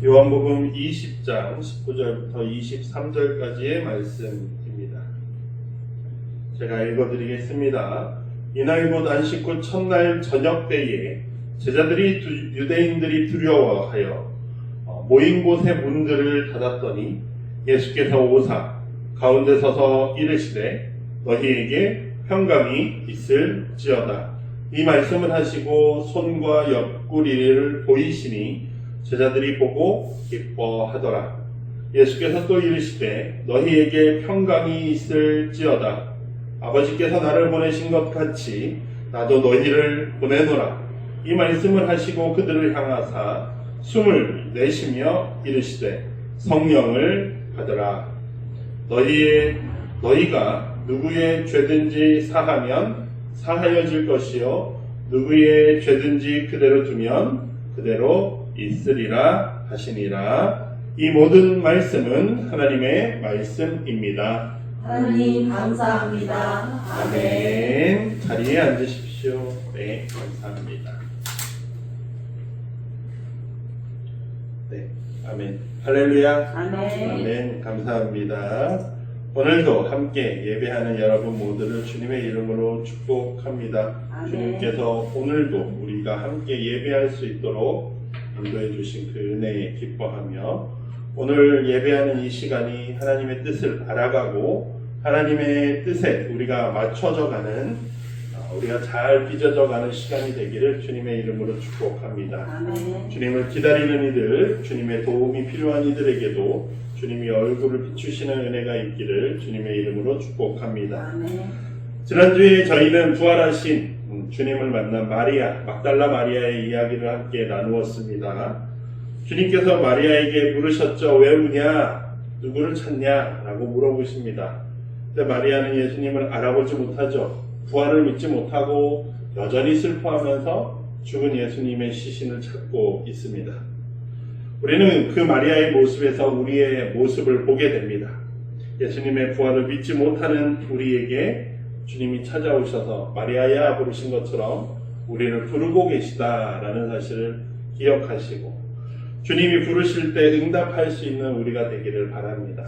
요한복음 20장 19절부터 23절까지의 말씀입니다. 제가 읽어드리겠습니다. 이날 곧 안식 후 첫날 저녁 때에 제자들이 유대인들이 두려워하여 모인 곳의 문들을 닫았더니 예수께서 오사 가운데 서서 이르시되 너희에게 평강이 있을지어다. 이 말씀을 하시고 손과 옆구리를 보이시니 제자들이 보고 기뻐하더라. 예수께서 또 이르시되 너희에게 평강이 있을지어다. 아버지께서 나를 보내신 것 같이 나도 너희를 보내노라. 이 말씀을 하시고 그들을 향하사 숨을 내쉬며 이르시되 성령을 받으라. 너희가 누구의 죄든지 사하면 사하여질 것이요 누구의 죄든지 그대로 두면 그대로 있으리라 하시니라. 이 모든 말씀은 하나님의 말씀입니다. 하나님 감사합니다. 아멘. 자리에 앉으십시오. 네, 감사합니다. 네, 아멘. 할렐루야. 아멘. 아멘. 감사합니다. 오늘도 함께 예배하는 여러분 모두를 주님의 이름으로 축복합니다. 아멘. 주님께서 오늘도 우리가 함께 예배할 수 있도록 인도해 주신 그 은혜에 기뻐하며 오늘 예배하는 이 시간이 하나님의 뜻을 알아가고 하나님의 뜻에 우리가 맞춰져가는 우리가 잘 빚어져가는 시간이 되기를 주님의 이름으로 축복합니다. 아멘. 주님을 기다리는 이들, 주님의 도움이 필요한 이들에게도 주님이 얼굴을 비추시는 은혜가 있기를 주님의 이름으로 축복합니다. 아멘. 지난주에 저희는 부활하신 주님을 만난 마리아, 막달라 마리아의 이야기를 함께 나누었습니다. 주님께서 마리아에게 물으셨죠. 왜 우냐? 누구를 찾냐? 라고 물어보십니다. 근데 마리아는 예수님을 알아보지 못하죠. 부활을 믿지 못하고 여전히 슬퍼하면서 죽은 예수님의 시신을 찾고 있습니다. 우리는 그 마리아의 모습에서 우리의 모습을 보게 됩니다. 예수님의 부활을 믿지 못하는 우리에게 주님이 찾아오셔서 마리아야 부르신 것처럼 우리를 부르고 계시다라는 사실을 기억하시고 주님이 부르실 때 응답할 수 있는 우리가 되기를 바랍니다.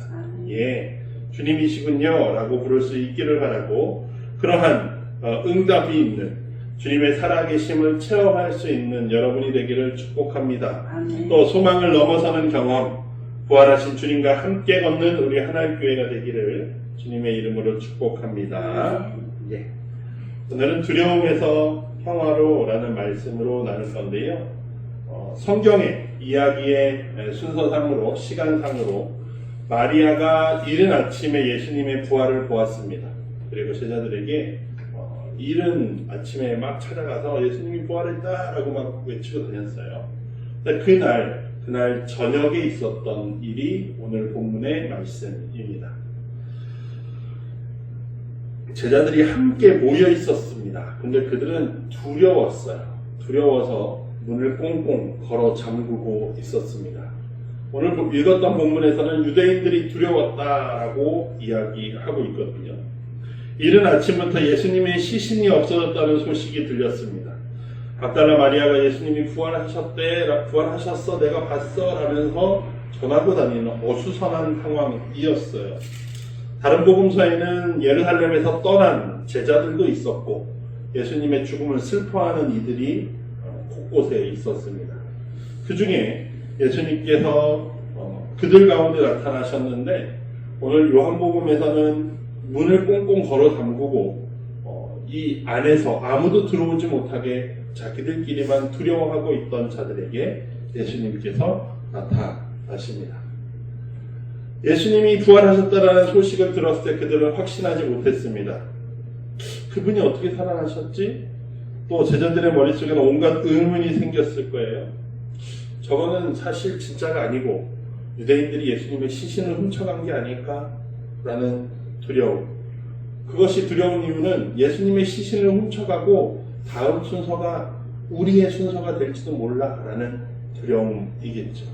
예, 주님이시군요 라고 부를 수 있기를 바라고 그러한 응답이 있는 주님의 살아계심을 체험할 수 있는 여러분이 되기를 축복합니다. 아멘. 또 소망을 넘어서는 경험, 부활하신 주님과 함께 걷는 우리 하나교회가 되기를 주님의 이름으로 축복합니다. 예. 오늘은 두려움에서 평화로라는 말씀으로 나눌 건데요. 성경의 이야기의 순서상으로 시간상으로 마리아가 이른 아침에 예수님의 부활을 보았습니다. 그리고 제자들에게 이른 아침에 막 찾아가서 예수님이 부활했다라고 막 외치고 다녔어요. 그날 저녁에 있었던 일이 오늘 본문의 말씀입니다. 제자들이 함께 모여 있었습니다. 근데 그들은 두려웠어요. 두려워서 문을 꽁꽁 걸어 잠그고 있었습니다. 오늘 읽었던 본문에서는 유대인들이 두려웠다라고 이야기하고 있거든요. 이른 아침부터 예수님의 시신이 없어졌다는 소식이 들렸습니다. 막달라 마리아가 예수님이 부활하셨어, 내가 봤어 라면서 전하고 다니는 어수선한 상황이었어요. 다른 복음서에는 예루살렘에서 떠난 제자들도 있었고 예수님의 죽음을 슬퍼하는 이들이 곳곳에 있었습니다. 그 중에 예수님께서 그들 가운데 나타나셨는데 오늘 요한복음에서는 문을 꽁꽁 걸어 잠그고 이 안에서 아무도 들어오지 못하게 자기들끼리만 두려워하고 있던 자들에게 예수님께서 나타나십니다. 예수님이 부활하셨다라는 소식을 들었을 때 그들은 확신하지 못했습니다. 그분이 어떻게 살아나셨지? 또 제자들의 머릿속에는 온갖 의문이 생겼을 거예요. 저거는 사실 진짜가 아니고 유대인들이 예수님의 시신을 훔쳐간 게 아닐까라는 두려움. 그것이 두려운 이유는 예수님의 시신을 훔쳐가고 다음 순서가 우리의 순서가 될지도 몰라라는 두려움이겠죠.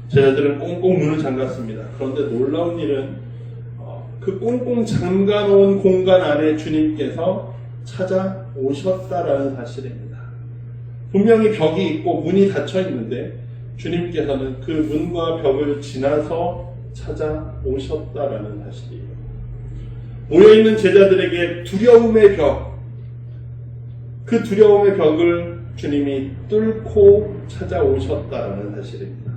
제자들은 꽁꽁 문을 잠갔습니다. 그런데 놀라운 일은 그 꽁꽁 잠가놓은 공간 안에 주님께서 찾아오셨다라는 사실입니다. 분명히 벽이 있고 문이 닫혀 있는데 주님께서는 그 문과 벽을 지나서 찾아오셨다라는 사실이에요. 모여있는 제자들에게 두려움의 벽, 그 두려움의 벽을 주님이 뚫고 찾아오셨다라는 사실입니다.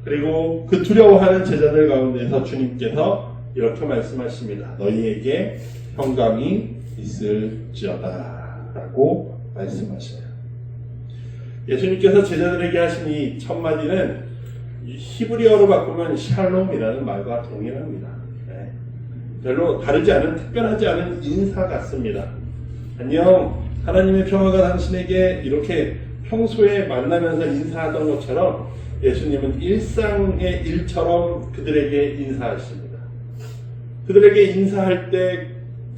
그리고 그 두려워하는 제자들 가운데서 주님께서 이렇게 말씀하십니다. 너희에게 평강이 있을지어다 라고 말씀하셔요. 예수님께서 제자들에게 하신 이 첫 마디는 히브리어로 바꾸면 샬롬이라는 말과 동일합니다. 네. 별로 다르지 않은, 특별하지 않은 인사 같습니다. 안녕, 하나님의 평화가 당신에게, 이렇게 평소에 만나면서 인사하던 것처럼 예수님은 일상의 일처럼 그들에게 인사하십니다. 그들에게 인사할 때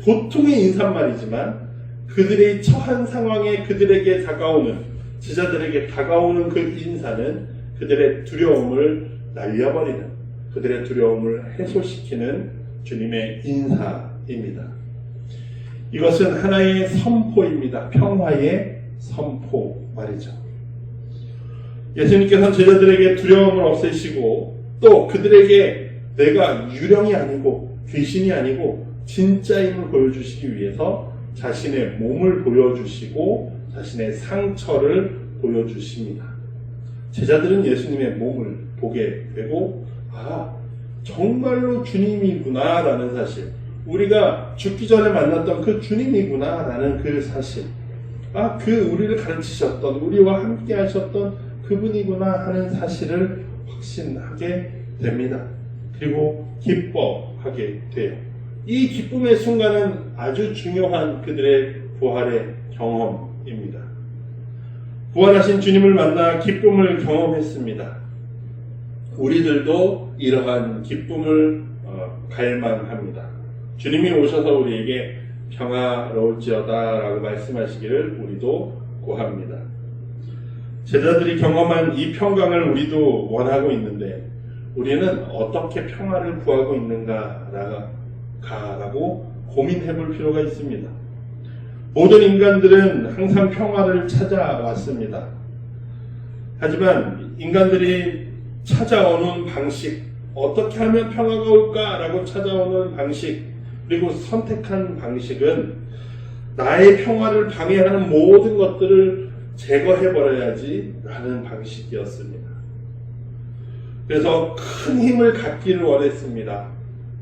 보통의 인사말이지만 그들의 처한 상황에 그들에게 다가오는, 제자들에게 다가오는 그 인사는 그들의 두려움을 날려버리는, 그들의 두려움을 해소시키는 주님의 인사입니다. 이것은 하나의 선포입니다. 평화의 선포 말이죠. 예수님께서는 제자들에게 두려움을 없애시고 또 그들에게 내가 유령이 아니고 귀신이 아니고 진짜임을 보여주시기 위해서 자신의 몸을 보여주시고 자신의 상처를 보여주십니다. 제자들은 예수님의 몸을 보게 되고 정말로 주님이구나 라는 사실, 우리가 죽기 전에 만났던 그 주님이구나 라는 그 사실, 그 우리를 가르치셨던, 우리와 함께 하셨던 그분이구나 하는 사실을 확신하게 됩니다. 그리고 기뻐하게 돼요. 이 기쁨의 순간은 아주 중요한 그들의 부활의 경험입니다. 부활하신 주님을 만나 기쁨을 경험했습니다. 우리들도 이러한 기쁨을 갈망합니다. 주님이 오셔서 우리에게 평화로울지어다 라고 말씀하시기를 우리도 구합니다. 제자들이 경험한 이 평강을 우리도 원하고 있는데 우리는 어떻게 평화를 구하고 있는가라고 고민해 볼 필요가 있습니다. 모든 인간들은 항상 평화를 찾아왔습니다. 하지만 인간들이 찾아오는 방식, 어떻게 하면 평화가 올까라고 찾아오는 방식, 그리고 선택한 방식은 나의 평화를 방해하는 모든 것들을 제거해버려야지 라는 방식이었습니다. 그래서 큰 힘을 갖기를 원했습니다.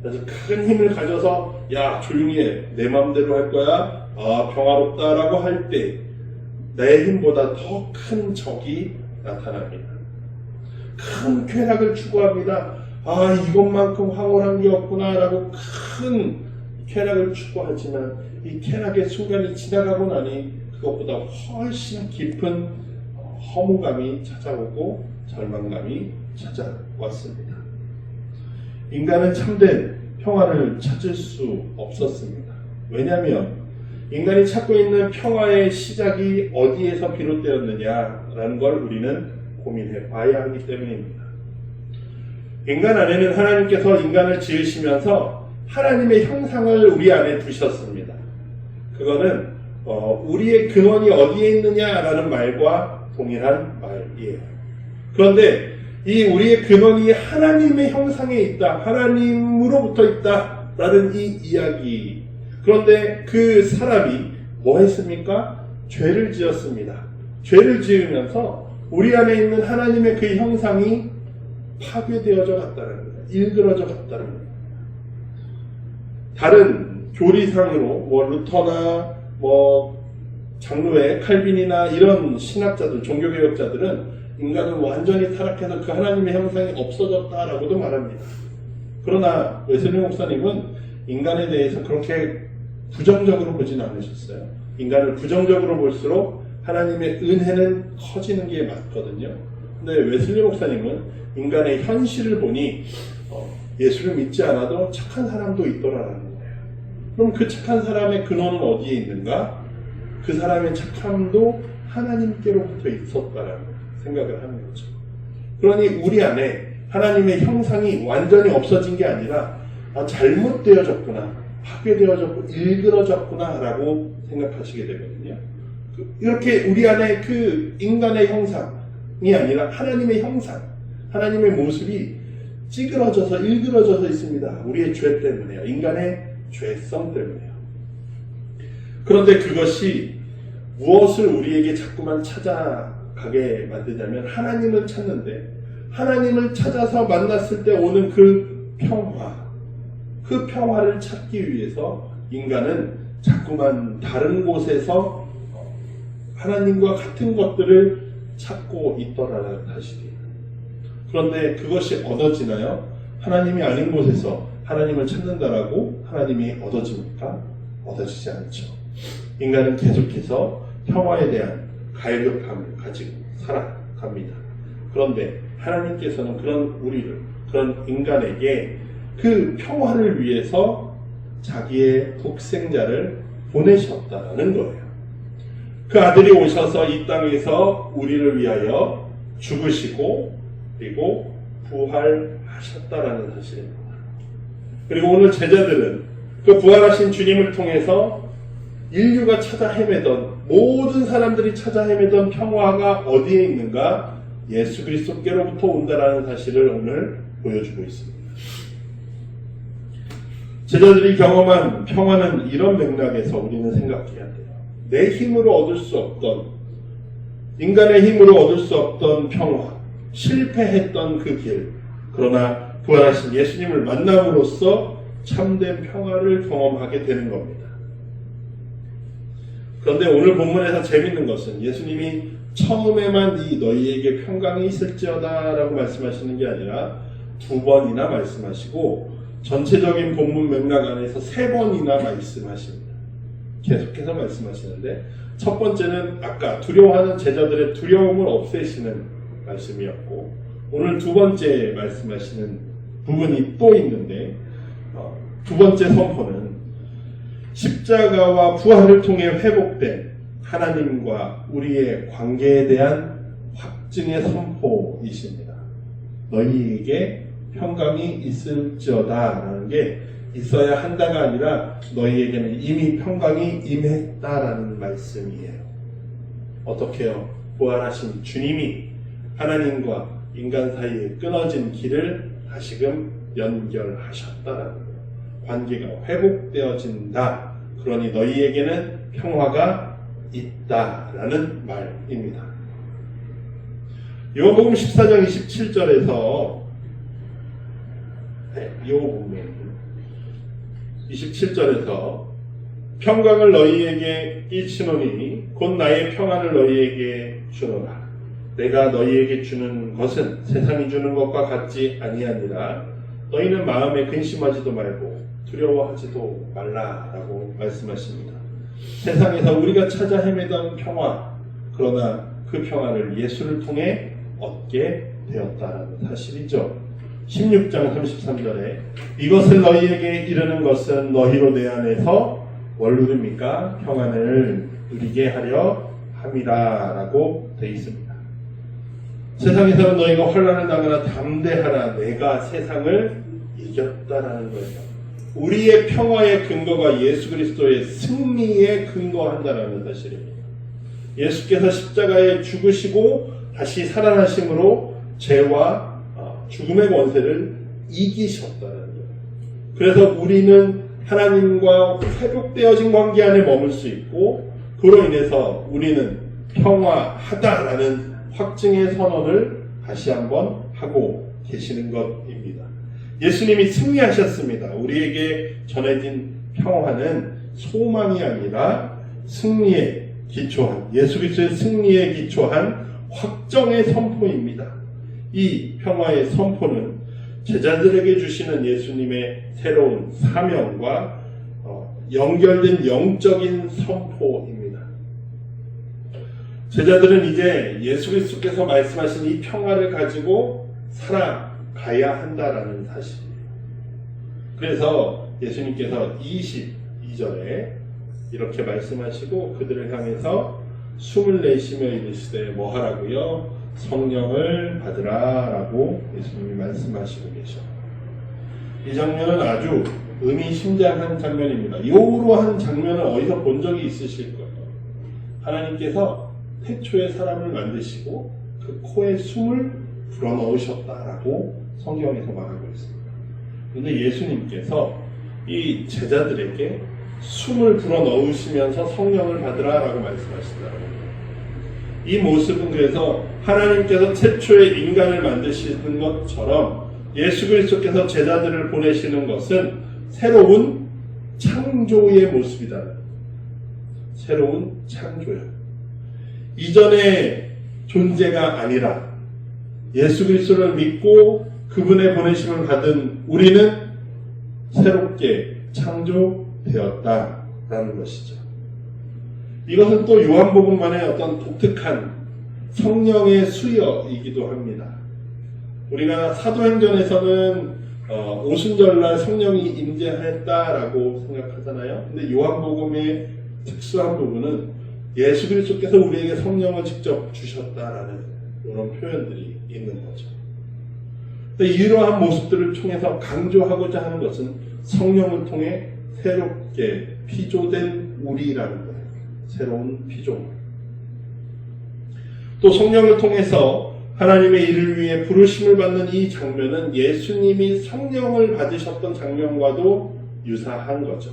그래서 큰 힘을 가져서 조용히 해, 내 마음대로 할 거야, 평화롭다라고 할 때 내 힘보다 더 큰 적이 나타납니다. 큰 쾌락을 추구합니다. 이것만큼 황홀한 게 없구나라고 큰 쾌락을 추구하지만 이 쾌락의 순간이 지나가고 나니 그것보다 훨씬 깊은 허무감이 찾아오고 절망감이 찾아왔습니다. 인간은 참된 평화를 찾을 수 없었습니다. 왜냐하면 인간이 찾고 있는 평화의 시작이 어디에서 비롯되었느냐라는 걸 우리는 고민해 봐야 하기 때문입니다. 인간 안에는 하나님께서 인간을 지으시면서 하나님의 형상을 우리 안에 두셨습니다. 그거는 우리의 근원이 어디에 있느냐라는 말과 동일한 말이에요. 그런데 이 우리의 근원이 하나님의 형상에 있다, 하나님으로부터 있다라는 이 이야기. 그런데 그 사람이 뭐 했습니까? 죄를 지었습니다. 죄를 지으면서 우리 안에 있는 하나님의 그 형상이 파괴되어져 갔다는 거예요. 일그러져 갔다는 거예요. 다른 교리상으로 루터나 장로회, 칼빈이나 이런 신학자들, 종교개혁자들은 인간은 완전히 타락해서 그 하나님의 형상이 없어졌다라고도 말합니다. 그러나 웨슬리 목사님은 인간에 대해서 그렇게 부정적으로 보진 않으셨어요. 인간을 부정적으로 볼수록 하나님의 은혜는 커지는 게 맞거든요. 근데 웨슬리 목사님은 인간의 현실을 보니 예수를 믿지 않아도 착한 사람도 있더라라는 거예요. 그럼 그 착한 사람의 근원은 어디에 있는가? 그 사람의 착함도 하나님께로부터 있었다라는 생각을 하는 거죠. 그러니 우리 안에 하나님의 형상이 완전히 없어진 게 아니라 잘못되어졌구나, 파괴되어졌고 일그러졌구나 라고 생각하시게 되거든요. 이렇게 우리 안에 그 인간의 형상, 아니라 하나님의 형상, 하나님의 모습이 찌그러져서 일그러져서 있습니다. 우리의 죄 때문에요. 인간의 죄성 때문에요. 그런데 그것이 무엇을 우리에게 자꾸만 찾아가게 만드냐면 하나님을 찾는데, 하나님을 찾아서 만났을 때 오는 그 평화, 그 평화를 찾기 위해서 인간은 자꾸만 다른 곳에서 하나님과 같은 것들을 찾고 있더라라는 사실이에요. 그런데 그것이 얻어지나요? 하나님이 아닌 곳에서 하나님을 찾는다라고 하나님이 얻어집니까? 얻어지지 않죠. 인간은 계속해서 평화에 대한 갈급함을 가지고 살아갑니다. 그런데 하나님께서는 그런 인간에게 그 평화를 위해서 자기의 독생자를 보내셨다는 거예요. 그 아들이 오셔서 이 땅에서 우리를 위하여 죽으시고 그리고 부활하셨다라는 사실입니다. 그리고 오늘 제자들은 그 부활하신 주님을 통해서 인류가 찾아 헤매던, 모든 사람들이 찾아 헤매던 평화가 어디에 있는가? 예수 그리스도께로부터 온다라는 사실을 오늘 보여주고 있습니다. 제자들이 경험한 평화는 이런 맥락에서 우리는 생각해야 돼요. 내 힘으로 얻을 수 없던, 인간의 힘으로 얻을 수 없던 평화, 실패했던 그 길, 그러나 부활하신 예수님을 만남으로써 참된 평화를 경험하게 되는 겁니다. 그런데 오늘 본문에서 재밌는 것은 예수님이 처음에만 이 너희에게 평강이 있을지어다 라고 말씀하시는 게 아니라 2번이나 말씀하시고 전체적인 본문 맥락 안에서 3번이나 말씀하십니다. 계속해서 말씀하시는데, 첫 번째는 아까 두려워하는 제자들의 두려움을 없애시는 말씀이었고, 오늘 2번째 말씀하시는 부분이 또 있는데, 2번째 선포는 십자가와 부활을 통해 회복된 하나님과 우리의 관계에 대한 확증의 선포이십니다. 너희에게 평강이 있을지어다 라는 게 있어야 한다가 아니라 너희에게는 이미 평강이 임했다라는 말씀이에요. 어떻게요? 부활하신 주님이 하나님과 인간 사이에 끊어진 길을 다시금 연결하셨다라는 거예요. 관계가 회복되어진다. 그러니 너희에게는 평화가 있다라는 말입니다. 요한복음 14장 27절에서 요한복음 27절에서 평강을 너희에게 끼치노니 곧 나의 평안을 너희에게 주노라. 내가 너희에게 주는 것은 세상이 주는 것과 같지 아니하니라. 너희는 마음에 근심하지도 말고 두려워하지도 말라라고 말씀하십니다. 세상에서 우리가 찾아 헤매던 평화, 그러나 그 평화를 예수를 통해 얻게 되었다라는 사실이죠. 16장 33절에 이것을 너희에게 이르는 것은 너희로 내 안에서 뭘 누립니까? 평안을 누리게 하려 함이라 라고 되어 있습니다. 세상에서는 너희가 환난을 당하나 담대하라. 내가 세상을 이겼다라는 거예요. 우리의 평화의 근거가 예수 그리스도의 승리에 근거한다라는 사실입니다. 예수께서 십자가에 죽으시고 다시 살아나심으로 죄와 죽음의 권세를 이기셨다는 거예요. 그래서 우리는 하나님과 회복되어진 관계 안에 머물 수 있고, 그로 인해서 우리는 평화하다라는 확증의 선언을 다시 한번 하고 계시는 것입니다. 예수님이 승리하셨습니다. 우리에게 전해진 평화는 소망이 아니라 승리에 기초한, 예수 그리스도의 승리에 기초한 확정의 선포입니다. 이 평화의 선포는 제자들에게 주시는 예수님의 새로운 사명과 연결된 영적인 선포입니다. 제자들은 이제 예수 그리스도께서 말씀하신 이 평화를 가지고 살아가야 한다라는 사실이에요. 그래서 예수님께서 22절에 이렇게 말씀하시고 그들을 향해서 숨을 내쉬며 이르시되 뭐 하라고요? 성령을 받으라 라고 예수님이 말씀하시고 계셔. 이 장면은 아주 의미심장한 장면입니다. 이러한 장면을 어디서 본 적이 있으실 거예요. 하나님께서 태초에 사람을 만드시고 그 그 코에 숨을 불어넣으셨다라고 성경에서 말하고 있습니다. 그런데 예수님께서 이 제자들에게 숨을 불어넣으시면서 성령을 받으라라고 말씀하시더라고요. 이 모습은 그래서 하나님께서 최초의 인간을 만드시는 것처럼 예수 그리스도께서 제자들을 보내시는 것은 새로운 창조의 모습이다. 새로운 창조예요. 이전의 존재가 아니라 예수 그리스도를 믿고 그분의 보내심을 받은 우리는 새롭게 창조되었다라는 것이죠. 이것은 또 요한복음만의 어떤 독특한 성령의 수여이기도 합니다. 우리가 사도행전에서는 오순절날 성령이 임재했다라고 생각하잖아요. 근데 요한복음의 특수한 부분은 예수 그리스도께서 우리에게 성령을 직접 주셨다라는 이런 표현들이 있는 거죠. 이러한 모습들을 통해서 강조하고자 하는 것은 성령을 통해 새롭게 피조된 우리라는 거예요. 새로운 피조물. 또 성령을 통해서 하나님의 일을 위해 부르심을 받는 이 장면은 예수님이 성령을 받으셨던 장면과도 유사한 거죠.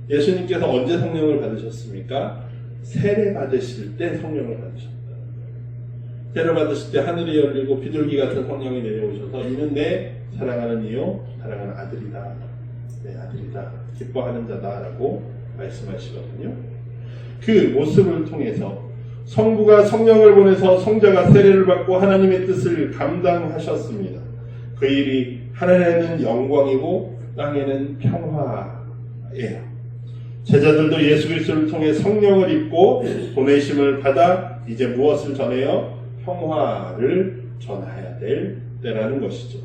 예수님께서 언제 성령을 받으셨습니까? 세례 받으실 때 성령을 받으셨다. 세례 받으실 때 하늘이 열리고 비둘기 같은 성령이 내려오셔서 이는 내 사랑하는 이요 사랑하는 아들이다. 내 아들이다. 기뻐하는 자다라고 말씀하시거든요. 그 모습을 통해서 성부가 성령을 보내서 성자가 세례를 받고 하나님의 뜻을 감당하셨습니다. 그 일이 하늘에는 영광이고 땅에는 평화예요. 제자들도 예수 그리스도를 통해 성령을 입고 보내심을 받아 이제 무엇을 전해요? 평화를 전해야 될 때라는 것이죠.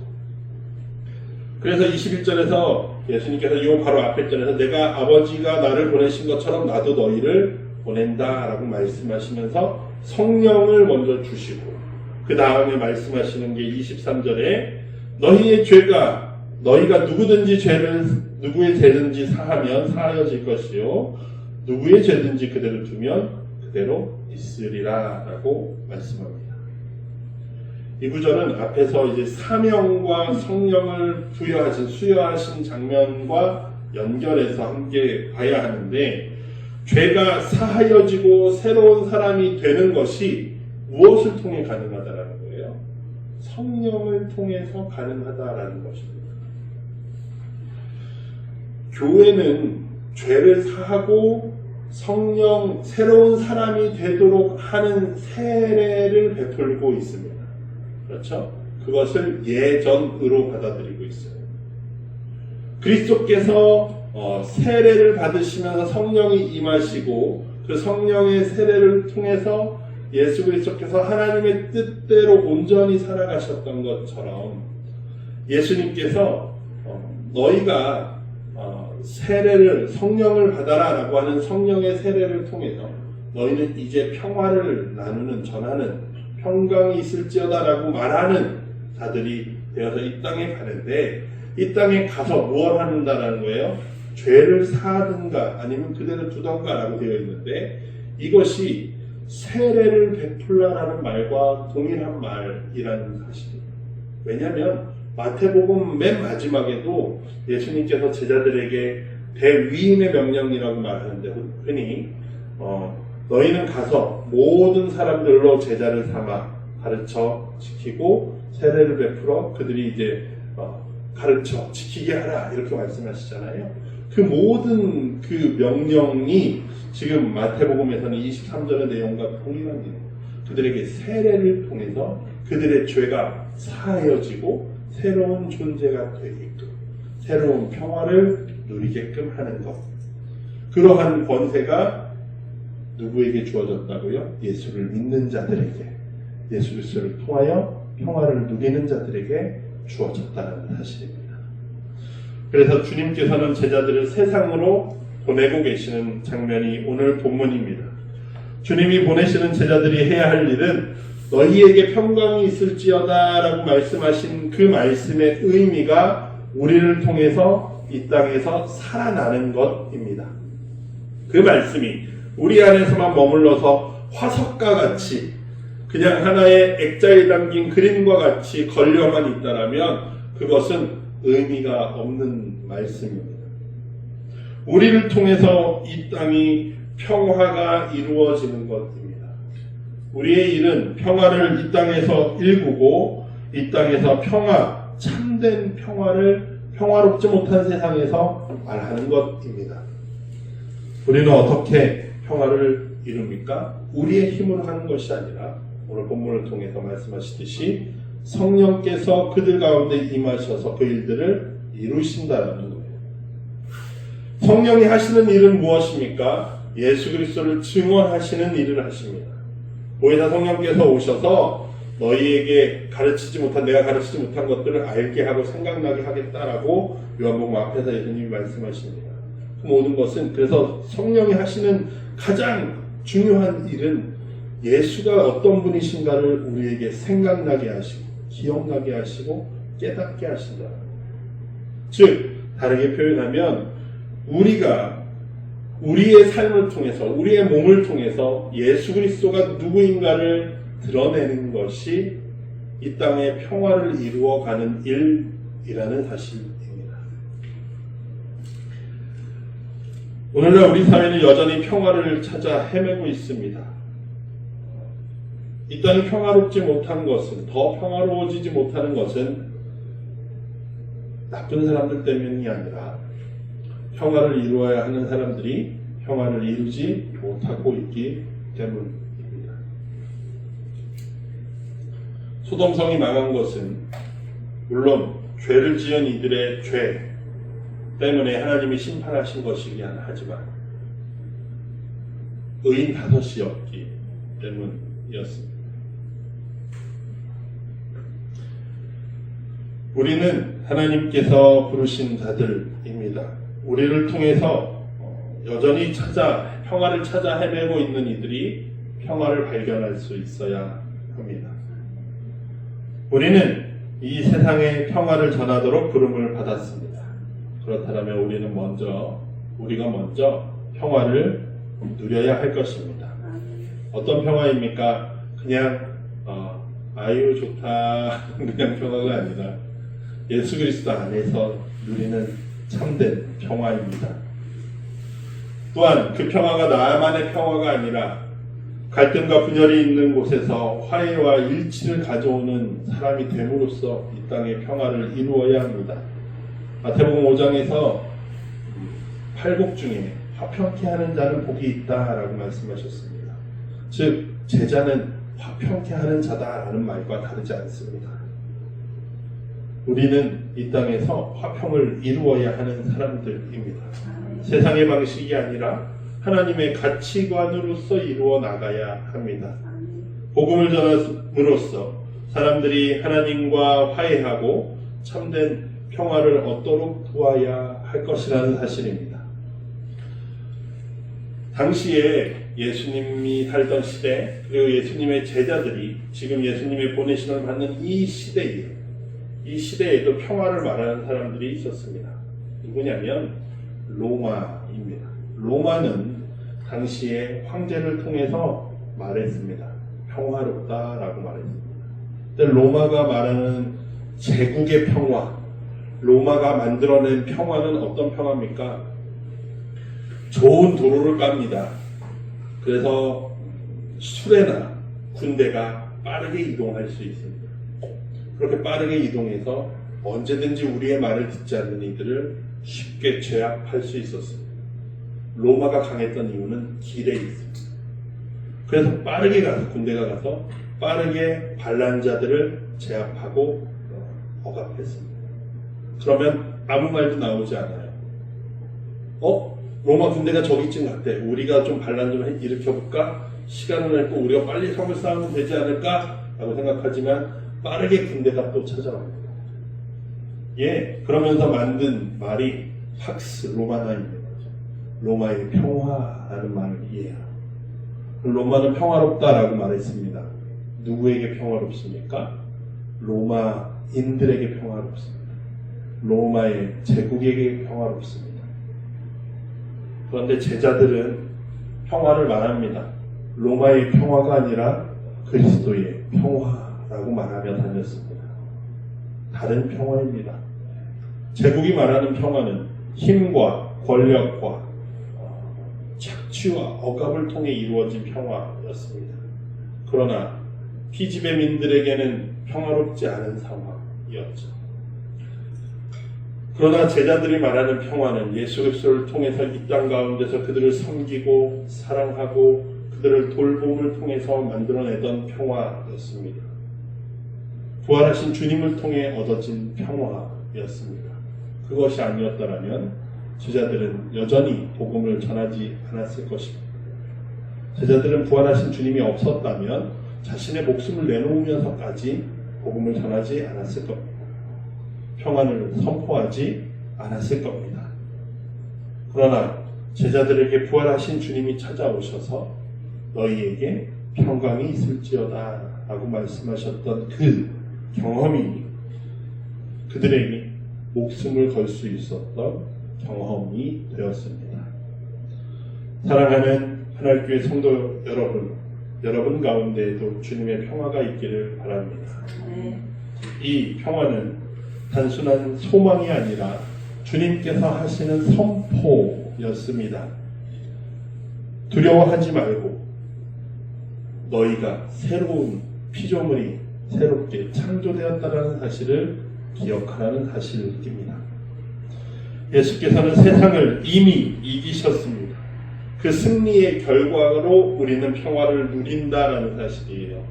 그래서 21절에서 예수님께서 이 바로 앞에 절에서 내가 아버지가 나를 보내신 것처럼 나도 너희를 보낸다라고 말씀하시면서 성령을 먼저 주시고 그 다음에 말씀하시는 게 23절에 너희의 죄가 너희가 누구의 죄든지 사하면 사하여질 것이요 누구의 죄든지 그대로 두면 그대로 있으리라 라고 말씀합니다. 이 구절은 앞에서 이제 사명과 성령을 수여하신 장면과 연결해서 함께 봐야 하는데 죄가 사하여지고 새로운 사람이 되는 것이 무엇을 통해 가능하다라는 거예요? 성령을 통해서 가능하다라는 것입니다. 교회는 죄를 사하고 성령, 새로운 사람이 되도록 하는 세례를 베풀고 있습니다. 그렇죠? 그것을 예전으로 받아들이고 있어요. 그리스도께서 세례를 받으시면서 성령이 임하시고 그 성령의 세례를 통해서 예수 그리스도께서 하나님의 뜻대로 온전히 살아가셨던 것처럼 예수님께서 너희가 성령을 받아라 라고 하는 성령의 세례를 통해서 너희는 이제 평화를 나누는 전하는 평강이 있을지어다 라고 말하는 자들이 되어서 이 땅에 가는데 이 땅에 가서 무엇 한다라는 거예요? 죄를 사든가 아니면 그대로 두던가 라고 되어 있는데 이것이 세례를 베풀라라는 말과 동일한 말이라는 사실입니다. 왜냐하면 마태복음 맨 마지막에도 예수님께서 제자들에게 대위임의 명령이라고 말하는데 흔히 너희는 가서 모든 사람들로 제자를 삼아 가르쳐 지키고 세례를 베풀어 그들이 이제 가르쳐 지키게 하라 이렇게 말씀하시잖아요. 그 모든 그 명령이 지금 마태복음에서는 23절의 내용과 동일한 내용. 그들에게 세례를 통해서 그들의 죄가 사하여지고 새로운 존재가 되게끔 새로운 평화를 누리게끔 하는 것. 그러한 권세가 누구에게 주어졌다고요? 예수를 믿는 자들에게, 예수 그리스도를 통하여 평화를 누리는 자들에게 주어졌다는 사실입니다. 그래서 주님께서는 제자들을 세상으로 보내고 계시는 장면이 오늘 본문입니다. 주님이 보내시는 제자들이 해야 할 일은 너희에게 평강이 있을지어다 라고 말씀하신 그 말씀의 의미가 우리를 통해서 이 땅에서 살아나는 것입니다. 그 말씀이 우리 안에서만 머물러서 화석과 같이 그냥 하나의 액자에 담긴 그림과 같이 걸려만 있다라면 그것은 의미가 없는 말씀입니다. 우리를 통해서 이 땅이 평화가 이루어지는 것입니다. 우리의 일은 평화를 이 땅에서 일구고 이 땅에서 참된 평화를 평화롭지 못한 세상에서 말하는 것입니다. 우리는 어떻게 평화를 이룹니까? 우리의 힘으로 하는 것이 아니라 오늘 본문을 통해서 말씀하시듯이 성령께서 그들 가운데 임하셔서 그 일들을 이루신다라는 거예요. 성령이 하시는 일은 무엇입니까? 예수 그리스도를 증언하시는 일을 하십니다. 보혜사 성령께서 오셔서 너희에게 내가 가르치지 못한 것들을 알게 하고 생각나게 하겠다라고 요한복음 앞에서 예수님이 말씀하십니다. 그 모든 것은 그래서 성령이 하시는 가장 중요한 일은 예수가 어떤 분이신가를 우리에게 생각나게 하시고 기억나게 하시고 깨닫게 하신다. 즉 다르게 표현하면 우리가 우리의 삶을 통해서 우리의 몸을 통해서 예수 그리스도가 누구인가를 드러내는 것이 이 땅의 평화를 이루어가는 일이라는 사실입니다. 오늘날 우리 사회는 여전히 평화를 찾아 헤매고 있습니다. 이 땅이 평화롭지 못한 것은, 더 평화로워지지 못하는 것은 나쁜 사람들 때문이 아니라 평화를 이루어야 하는 사람들이 평화를 이루지 못하고 있기 때문입니다. 소돔성이 망한 것은 물론 죄를 지은 이들의 죄 때문에 하나님이 심판하신 것이긴 하지만 의인 5이었기 때문이었습니다. 우리는 하나님께서 부르신 자들입니다. 우리를 통해서 여전히 평화를 찾아 헤매고 있는 이들이 평화를 발견할 수 있어야 합니다. 우리는 이 세상에 평화를 전하도록 부름을 받았습니다. 그렇다면 우리가 먼저 평화를 누려야 할 것입니다. 어떤 평화입니까? 그냥 아유 좋다 그냥 평화가 아니라 예수 그리스도 안에서 누리는 참된 평화입니다. 또한 그 평화가 나만의 평화가 아니라 갈등과 분열이 있는 곳에서 화해와 일치를 가져오는 사람이 됨으로써 이 땅의 평화를 이루어야 합니다. 마태복음 5장에서 팔복 중에 화평케 하는 자는 복이 있다라고 말씀하셨습니다. 즉 제자는 화평케 하는 자다라는 말과 다르지 않습니다. 우리는 이 땅에서 화평을 이루어야 하는 사람들입니다. 세상의 방식이 아니라 하나님의 가치관으로서 이루어 나가야 합니다. 복음을 전함으로써 사람들이 하나님과 화해하고 참된 평화를 얻도록 도와야 할 것이라는 사실입니다. 당시에 예수님이 살던 시대, 그리고 예수님의 제자들이 지금 예수님의 보내심을 받는 이 시대에도 평화를 말하는 사람들이 있었습니다. 누구냐면 로마입니다. 로마는 당시에 황제를 통해서 말했습니다. 평화롭다라고 말했습니다. 근데 로마가 말하는 제국의 평화, 로마가 만들어낸 평화는 어떤 평화입니까? 좋은 도로를 깝니다. 그래서 수레나 군대가 빠르게 이동할 수 있습니다. 그렇게 빠르게 이동해서 언제든지 우리의 말을 듣지 않는 이들을 쉽게 제압할 수 있었습니다. 로마가 강했던 이유는 길에 있습니다. 그래서 빠르게 가서 군대가 가서 빠르게 반란자들을 제압하고 억압했습니다. 그러면 아무 말도 나오지 않아요. 로마 군대가 저기쯤 갔대. 우리가 좀 반란 좀 일으켜볼까? 시간을 냈고 우리가 빨리 섬을 쌓으면 되지 않을까? 라고 생각하지만 빠르게 군대가 또 찾아옵니다. 그러면서 만든 말이 팍스 로마나입니다. 로마의 평화라는 말을 이해하라. 로마는 평화롭다라고 말했습니다. 누구에게 평화롭습니까? 로마인들에게 평화롭습니다. 로마의 제국에게 평화롭습니다. 그런데 제자들은 평화를 말합니다. 로마의 평화가 아니라 그리스도의 평화라고 말하며 다녔습니다. 다른 평화입니다. 제국이 말하는 평화는 힘과 권력과 착취와 억압을 통해 이루어진 평화였습니다. 그러나 피지배민들에게는 평화롭지 않은 상황이었죠. 그러나 제자들이 말하는 평화는 예수 그리스도를 통해서 이 땅 가운데서 그들을 섬기고 사랑하고 그들을 돌봄을 통해서 만들어내던 평화였습니다. 부활하신 주님을 통해 얻어진 평화였습니다. 그것이 아니었다면 제자들은 여전히 복음을 전하지 않았을 것입니다. 제자들은 부활하신 주님이 없었다면 자신의 목숨을 내놓으면서까지 복음을 전하지 않았을 겁니다. 평안을 선포하지 않았을 겁니다. 그러나 제자들에게 부활하신 주님이 찾아오셔서 너희에게 평강이 있을지어다 라고 말씀하셨던 그 경험이 그들에게 목숨을 걸 수 있었던 경험이 되었습니다. 사랑하는 하늘교회 성도 여러분 가운데에도 주님의 평화가 있기를 바랍니다. 이 평화는 단순한 소망이 아니라 주님께서 하시는 선포였습니다. 두려워하지 말고 너희가 새로운 피조물이 새롭게 창조되었다는 사실을 기억하라는 사실입니다. 예수께서는 세상을 이미 이기셨습니다. 그 승리의 결과로 우리는 평화를 누린다라는 사실이에요.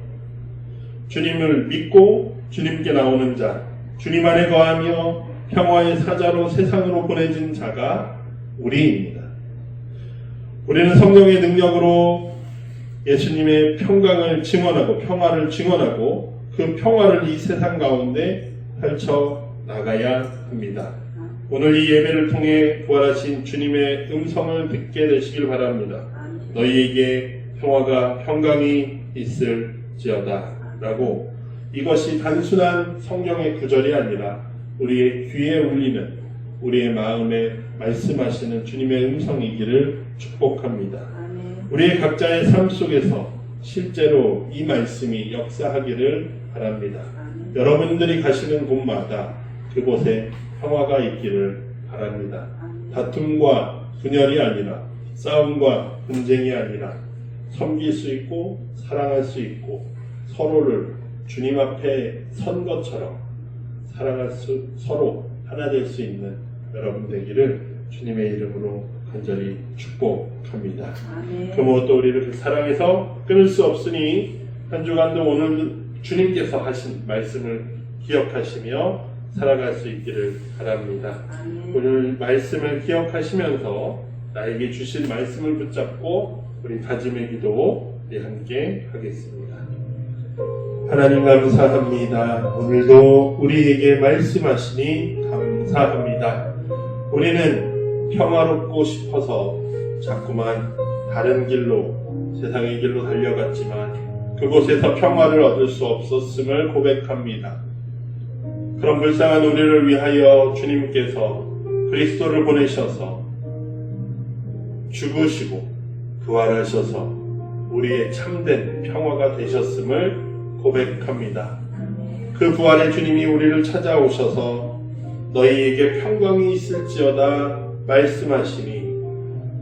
주님을 믿고 주님께 나오는 자, 주님 안에 거하며 평화의 사자로 세상으로 보내진 자가 우리입니다. 우리는 성령의 능력으로 예수님의 평강을 증언하고 평화를 증언하고 그 평화를 이 세상 가운데 펼쳐 나가야 합니다. 오늘 이 예배를 통해 부활하신 주님의 음성을 듣게 되시길 바랍니다. 너희에게 평화가 평강이 있을지어다 라고 이것이 단순한 성경의 구절이 아니라 우리의 귀에 울리는 우리의 마음에 말씀하시는 주님의 음성이기를 축복합니다. 우리의 각자의 삶 속에서 실제로 이 말씀이 역사하기를 바랍니다. 여러분들이 가시는 곳마다 그곳에 평화가 있기를 바랍니다. 다툼과 분열이 아니라 싸움과 분쟁이 아니라 섬길 수 있고 사랑할 수 있고 서로를 주님 앞에 선 것처럼 사랑할 수 서로 하나 될 수 있는 여러분 되기를 주님의 이름으로 간절히 축복합니다. 그 무엇도 우리를 사랑해서 끊을 수 없으니 한 주간도 오늘 주님께서 하신 말씀을 기억하시며 살아갈 수 있기를 바랍니다. 오늘 말씀을 기억하시면서 나에게 주신 말씀을 붙잡고 우리 다짐의 기도 우리 함께 하겠습니다. 하나님 감사합니다. 오늘도 우리에게 말씀하시니 감사합니다. 우리는 평화롭고 싶어서 자꾸만 다른 길로 세상의 길로 달려갔지만 그곳에서 평화를 얻을 수 없었음을 고백합니다. 그런 불쌍한 우리를 위하여 주님께서 그리스도를 보내셔서 죽으시고 부활하셔서 우리의 참된 평화가 되셨음을 고백합니다. 그 부활의 주님이 우리를 찾아오셔서 너희에게 평강이 있을지어다 말씀하시니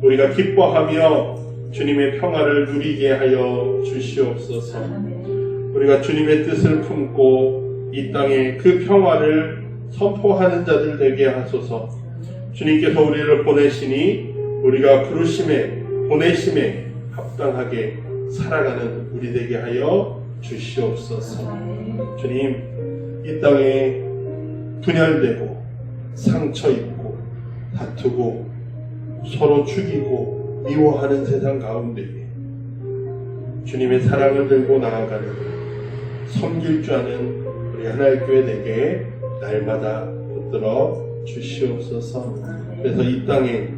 우리가 기뻐하며 주님의 평화를 누리게 하여 주시옵소서. 우리가 주님의 뜻을 품고 이 땅에 그 평화를 선포하는 자들 되게 하소서. 주님께서 우리를 보내시니 우리가 부르심에 보내심에 합당하게 살아가는 우리 되게 하여 주시옵소서. 주님, 이 땅에 분열되고 상처 입고 다투고 서로 죽이고 미워하는 세상 가운데에 주님의 사랑을 들고 나아가는 섬길 줄 아는 우리 하나의 교회 되게 날마다 붙들어 주시옵소서. 그래서 이 땅에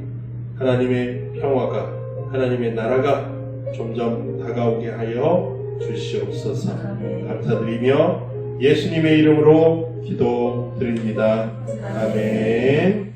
하나님의 평화가 하나님의 나라가 점점 다가오게 하여 주시옵소서. 감사드리며 예수님의 이름으로 기도드립니다. 아멘.